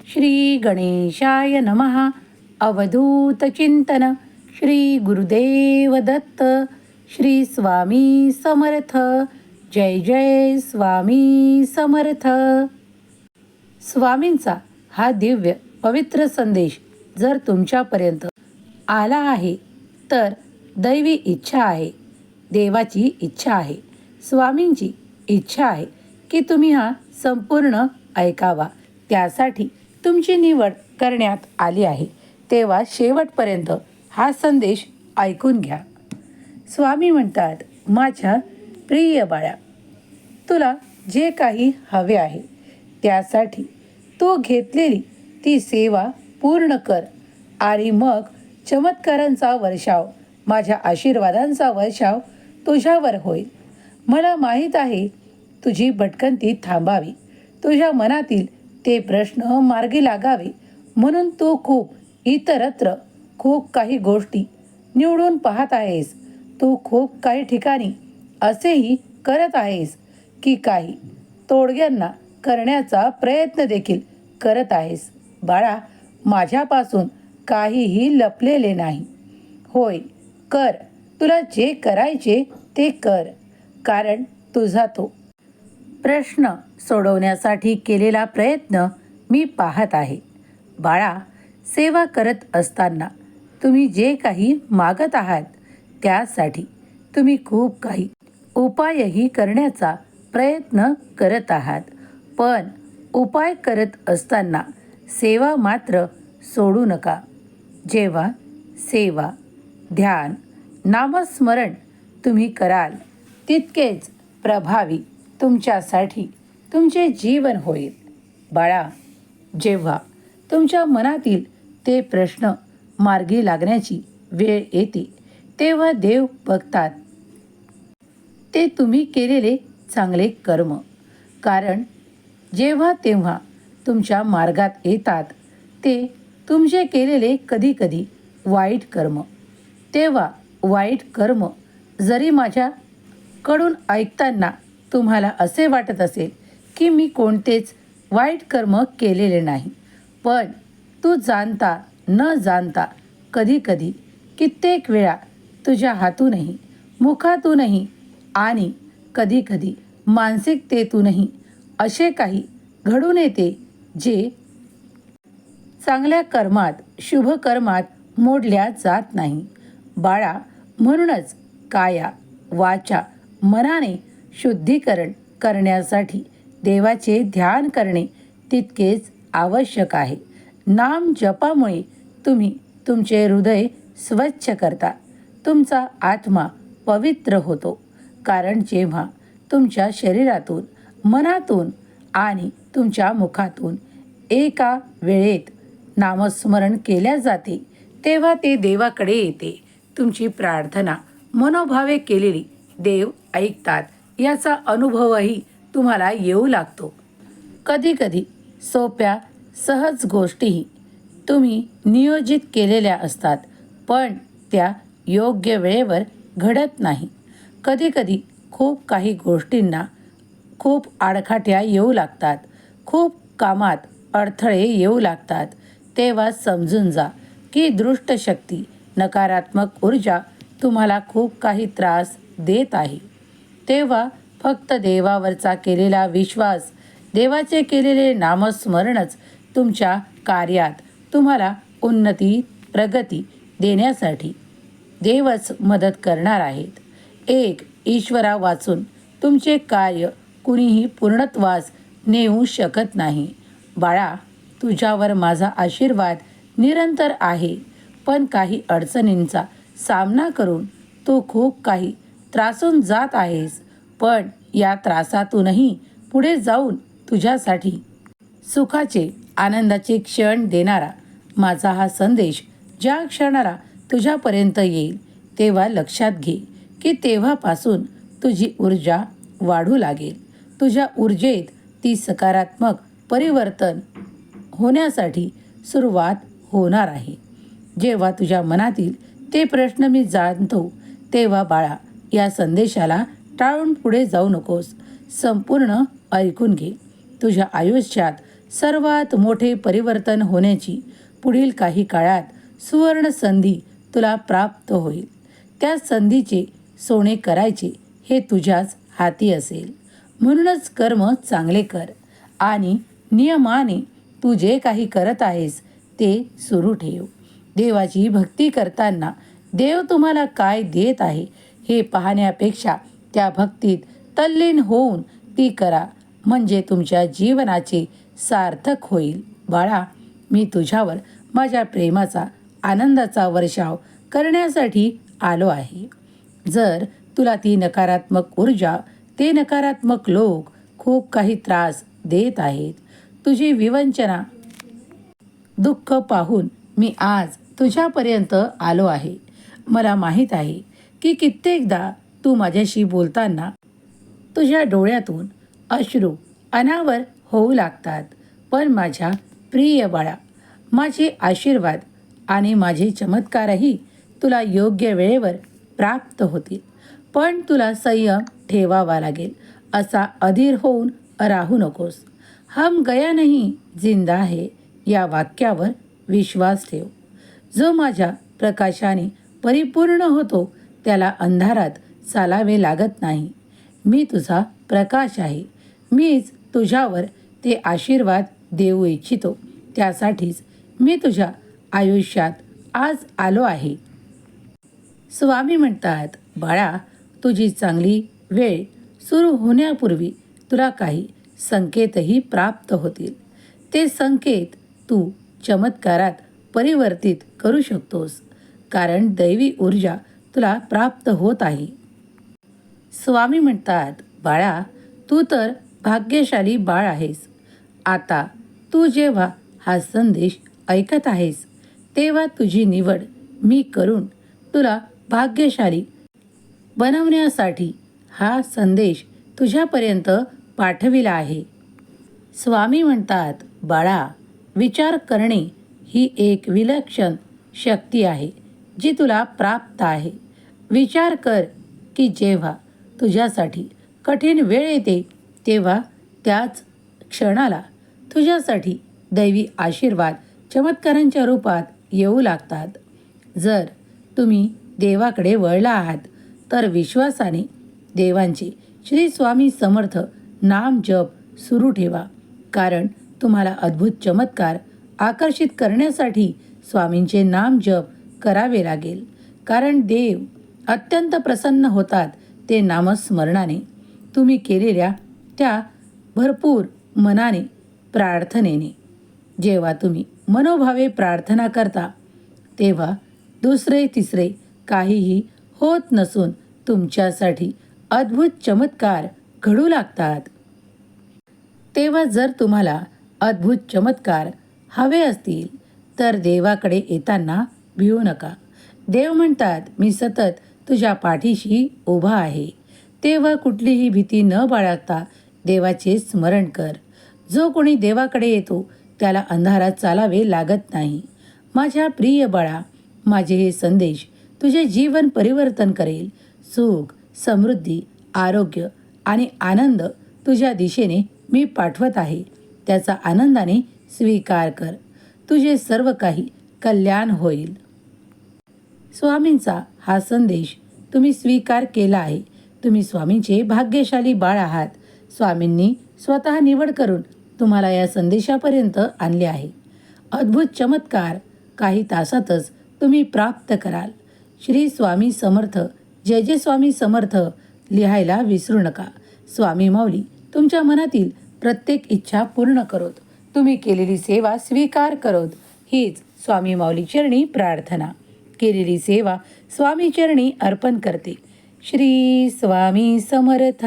श्री गणेशाय नमः. अवधूत चिंतन. श्री गुरुदेव दत्त. श्री स्वामी समर्थ. जय जय स्वामी समर्थ. स्वामींचा हा दिव्य पवित्र संदेश जर तुमच्यापर्यंत आला आहे तर दैवी इच्छा आहे, देवाची इच्छा आहे, स्वामींची इच्छा आहे की तुम्ही हा संपूर्ण ऐकावा. त्यासाठी तुमची निवड करण्यात आली आहे. तेव्हा शेवटपर्यंत हा संदेश ऐकून घ्या. स्वामी म्हणतात, माझ्या प्रिय बाळा, तुला जे काही हवे आहे त्यासाठी तू घेतलेली ती सेवा पूर्ण कर आणि मग चमत्कारांचा वर्षाव, माझ्या आशीर्वादांचा वर्षाव तुझ्यावर होईल. मला माहीत आहे तुझी भटकंती थांबावी, तुझ्या मनातील ते प्रश्न मार्गी लागावे म्हणून तू खूप इतरत्र खूप काही गोष्टी निवडून पाहत आहेस. तू खूप काही ठिकाणी असेही करत आहेस की काही तोडग्यांना करण्याचा प्रयत्न देखील करत आहेस. बाळा, माझ्यापासून काहीही लपलेले नाही. होय, कर. तुला जे करायचे ते कर, कारण तुझा तो प्रश्न सोडवण्यासाठी केलेला प्रयत्न मी पाहत आहे. बाळा, सेवा करत असताना तुम्ही जे काही मागत आहात त्यासाठी तुम्ही खूप काही उपायही करण्याचा प्रयत्न करत आहात. पण उपाय करत असताना सेवा मात्र सोडू नका. जेव्हा सेवा, ध्यान, नामस्मरण तुम्ही कराल तितकेच प्रभावी तुमच्यासाठी तुमचे जीवन होईल. बाळा, जेव्हा तुमच्या मनातील ते प्रश्न मार्गी लागण्याची वेळ येते तेव्हा देव बघतात ते तुम्ही केलेले चांगले कर्म. कारण जेव्हा तेव्हा तुमच्या मार्गात येतात ते तुमचे केलेले कधीकधी वाईट कर्म. तेव्हा वाईट कर्म जरी माझ्याकडून ऐकताना तुम्हाला असे वाटत असेल की मी कोणतेच वाईट कर्म केलेले नाही, पण तू जाणता न जाणता कधीकधी कित्येक वेळा तुझ्या हातूनही, मुखातूनही आणि कधीकधी मानसिकतेतूनही असे काही घडून येते जे चांगल्या कर्मात, शुभ कर्मात मोडल्या जात नाही. बाळा, म्हणूनच काया, वाचा, मनाने शुद्धीकरण करण्यासाठी देवाचे ध्यान करणे तितकेच आवश्यक आहे. नाम जपामुळे तुम्ही तुमचे हृदय स्वच्छ करता, तुमचा आत्मा पवित्र होतो. कारण जेव्हा तुमच्या शरीरातून, मनातून आणि तुमच्या मुखातून एका वेळेत नामस्मरण केल्या जाते तेव्हा ते देवाकडे येते. तुमची प्रार्थना मनोभावे केलेली देव ऐकतात याचा अनुभवही तुम्हाला येऊ लागतो. कधीकधी सोप्या सहज गोष्टीही तुम्ही नियोजित केलेल्या असतात, पण त्या योग्य वेळेवर घडत नाही. कधीकधी खूप काही गोष्टींना खूप आडकाठ्या येऊ लागतात, खूप कामात अडथळे येऊ लागतात. तेव्हा समजून जा की दृष्ट शक्ती, नकारात्मक ऊर्जा तुम्हाला खूप काही त्रास देत आहे. तेव्हा फक्त देवावरचा केलेला विश्वास, देवाचे केलेले नामस्मरणच तुमच्या कार्यात तुम्हाला उन्नती, प्रगती देण्यासाठी देवच मदत करणार आहेत. एक ईश्वरा वाचून तुमचे कार्य कुणीही पूर्णत्वास नेऊ शकत नाही. बाळा, तुझ्यावर माझा आशीर्वाद निरंतर आहे, पण काही अडचणींचा सामना करून तू खूप काही त्रासून जात आहेस. पण या त्रासातूनही पुढे जाऊन तुझ्यासाठी सुखाचे, आनंदाचे क्षण देणारा माझा हा संदेश ज्या क्षणाला तुझ्यापर्यंत येईल तेव्हा लक्षात घे की तेव्हापासून तुझी ऊर्जा वाढू लागेल. तुझ्या ऊर्जेत ती सकारात्मक परिवर्तन होण्यासाठी सुरुवात होणार आहे. जेव्हा तुझ्या मनातील ते प्रश्न मी जाणतो तेव्हा बाळा, या संदेशाला टाळून पुढे जाऊ नकोस. संपूर्ण ऐकून घे. तुझ्या आयुष्यात सर्वात मोठे परिवर्तन होण्याची पुढील काही काळात सुवर्ण संधी तुला प्राप्त होईल. त्या संधीचे सोने करायचे हे तुझ्याच हाती असेल. म्हणूनच कर्म चांगले कर आणि नियमाने तू जे काही करत आहेस ते सुरू ठेव. देवाची भक्ती करताना देव तुम्हाला काय देत आहे हे पाहण्यापेक्षा त्या भक्तीत तल्लीन होऊन ती करा, म्हणजे तुमच्या जीवनाचे सार्थक होईल. बाळा, मी तुझ्यावर माझ्या प्रेमाचा आनंदाचा वर्षाव करण्यासाठी आलो आहे. जर तुला ती नकारात्मक ऊर्जा, ते नकारात्मक लोक खूप काही त्रास देत आहेत, तुझी विवंचना, दुःख पाहून मी आज तुझ्यापर्यंत आलो आहे. मला माहीत आहे की कित्येकदा तू माझ्याशी बोलताना तुझ्या डोळ्यातून अश्रू अनावर होऊ लागतात. पण माझ्या प्रिय बाळा, माझे आशीर्वाद आणि माझे चमत्कारही तुला योग्य वेळेवर प्राप्त होतील. पण तुला संयम ठेवावा लागेल. असा अधीर होऊन राहू नकोस. हम गया नहीं जिंदा है या वाक्यावर विश्वास ठेव. जो माझ्या प्रकाशाने परिपूर्ण होतो त्याला अंधारात चालावे लागत नाही. मी तुझा प्रकाश आहे. मीच तुझ्यावर ते आशीर्वाद देऊ इच्छितो. त्यासाठीच मी तुझ्या आयुष्यात आज आलो आहे. स्वामी म्हणतात, बाळा, तुझी चांगली वेळ सुरू होण्यापूर्वी तुला काही संकेतही प्राप्त होतील. ते संकेत तू चमत्कारात परिवर्तित करू शकतोस, कारण दैवी ऊर्जा तुला प्राप्त होत आहे. स्वामी म्हणतात, बाळा, तू तर भाग्यशाली बाळ आहेस. आता तू जेव्हा हा संदेश ऐकत आहेस तेव्हा तुझी निवड मी करून तुला भाग्यशाली बनवण्यासाठी हा संदेश तुझ्यापर्यंत पाठविला आहे. स्वामी म्हणतात, बाळा, विचार करणे ही एक विलक्षण शक्ती आहे जी तुला प्राप्त आहे. विचार कर की जेव्हा तुझ्यासाठी कठीण वेळ येते तेव्हा त्याच क्षणाला तुझ्यासाठी दैवी आशीर्वाद चमत्कारांच्या रूपात येऊ लागतात. जर तुम्ही देवाकडे वळला आहात तर विश्वासाने देवांचे श्री स्वामी समर्थ नाम जप सुरू ठेवा, कारण तुम्हाला अद्भुत चमत्कार आकर्षित करण्यासाठी स्वामींचे नाम जप करावे लागेल. कारण देव अत्यंत प्रसन्न होतात ते नामस्मरणाने. तुम्ही केलेल्या त्या भरपूर मनाने प्रार्थनेने. जेव्हा तुम्ही मनोभावे प्रार्थना करता तेव्हा दुसरे तिसरे काहीही होत नसून तुमच्यासाठी अद्भुत चमत्कार घडू लागतात. तेव्हा जर तुम्हाला अद्भुत चमत्कार हवे असतील तर देवाकडे येताना भिवू नका. देव म्हणतात, मी सतत तुझ्या पाठीशी उभा आहे. तेव्हा कुठलीही भीती न बाळगता देवाचे स्मरण कर. जो कोणी देवाकडे येतो त्याला अंधारात चालावे लागत नाही. माझ्या प्रिय बाळा, माझे हे संदेश तुझे जीवन परिवर्तन करेल. सुख, समृद्धी, आरोग्य आणि आनंद तुझ्या दिशेने मी पाठवत आहे. त्याचा आनंदाने स्वीकार कर. तुझे सर्व काही कल्याण होईल. स्वामींचा हा संदेश तुम्ही स्वीकार केला आहे. तुम्ही स्वामींचे भाग्यशाली बाळ आहात. स्वामींनी स्वतः निवड करून तुम्हाला या संदेशापर्यंत आणले आहे. अद्भुत चमत्कार काही तासातच तुम्ही प्राप्त कराल. श्री स्वामी समर्थ, जय जय स्वामी समर्थ लिहायला विसरू नका. स्वामी माऊली तुमच्या मनातील प्रत्येक इच्छा पूर्ण करोत. तुम्ही केलेली सेवा स्वीकार करोत. हीच स्वामी माऊली चरणी प्रार्थना. केलेली सेवा स्वामी चरणी अर्पण करते. श्री स्वामी समर्थ.